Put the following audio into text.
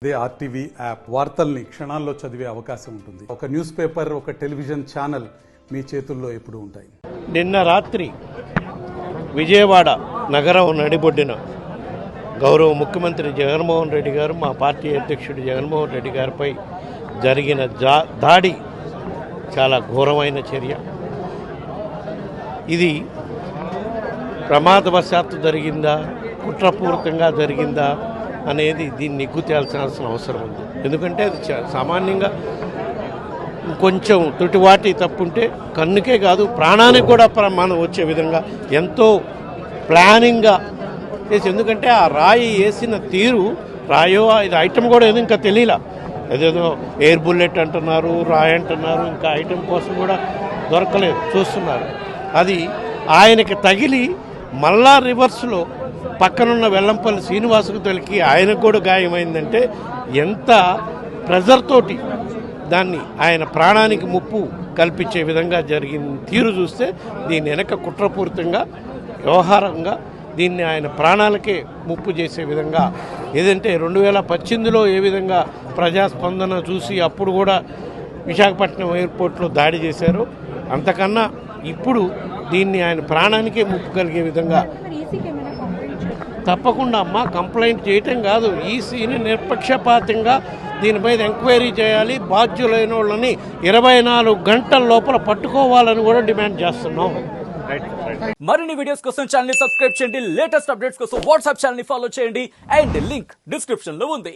ఇదే RTV app వార్తల్ని క్షణాల్లో చదివే అవకాశం ఉంటుంది. ఒక న్యూస్ పేపర్, ఒక టెలివిజన్ ఛానల్ మీ చేతుల్లో ఎప్పుడూ ఉంటాయి. నిన్న రాత్రి విజయవాడ నగరం నడిబొడ్డిన గౌరవ ముఖ్యమంత్రి జగన్మోహన్ రెడ్డి గారు, మా పార్టీ అధ్యక్షుడు జగన్మోహన్ రెడ్డి గారిపై జరిగిన దాడి చాలా ఘోరమైన చర్య. ఇది ప్రమాదవశాత్తు జరిగిందా, కుట్రపూరితంగా జరిగిందా అనేది దీన్ని నిగ్గు తేల్చాల్సిన అవసరం ఉంది. ఎందుకంటే అది సామాన్యంగా కొంచెం తుటివాటి తప్పుంటే కన్నుకే కాదు ప్రాణానికి కూడా ప్రమాదం వచ్చే విధంగా ఎంతో ప్లానింగ్గా చేసి, ఎందుకంటే ఆ రాయి వేసిన తీరు, రాయో ఇది ఐటమ్ కూడా ఏదో ఇంకా తెలియలా, ఏదేదో ఎయిర్ బుల్లెట్ అంటున్నారు, రాయి అంటున్నారు, ఇంకా ఐటమ్ కోసం కూడా దొరకలేదు, చూస్తున్నారు. అది ఆయనకి తగిలి మళ్ళా రివర్స్లో పక్కనున్న వెల్లంపల్లి శ్రీనివాసుకు తొలికి ఆయనకు కూడా గాయమైందంటే ఎంత ప్రెజర్ తోటి దాన్ని ఆయన ప్రాణానికి ముప్పు కల్పించే విధంగా జరిగిన తీరు చూస్తే దీని వెనక కుట్రపూరితంగా వ్యవహారంగా దీన్ని ఆయన ప్రాణాలకే ముప్పు చేసే విధంగా, ఏదంటే 2018లో ఏ విధంగా ప్రజాస్పందన చూసి అప్పుడు కూడా విశాఖపట్నం ఎయిర్పోర్ట్లో దాడి చేశారు, అంతకన్నా ఇప్పుడు దీన్ని ఆయన ప్రాణానికే ముప్పు కలిగే విధంగా తప్పకుండా అమ్మ కంప్లైంట్ చేయటం కాదు, ఈసీని నిష్పక్షపాతంగా దీని మీద ఎంక్వైరీ చేయాలి, బాధ్యులైన వాళ్ళని 24 గంటల లోపల పట్టుకోవాలని కూడా డిమాండ్ చేస్తున్నాం. మరిన్ని వీడియోస్ కోసం ఛానల్ ని సబ్స్క్రైబ్ చేయండి, లేటెస్ట్ అప్డేట్స్ కోసం వాట్సాప్ ఛానల్ ని ఫాలో చేయండి, అండ్ లింక్ డిస్క్రిప్షన్ లో ఉంది.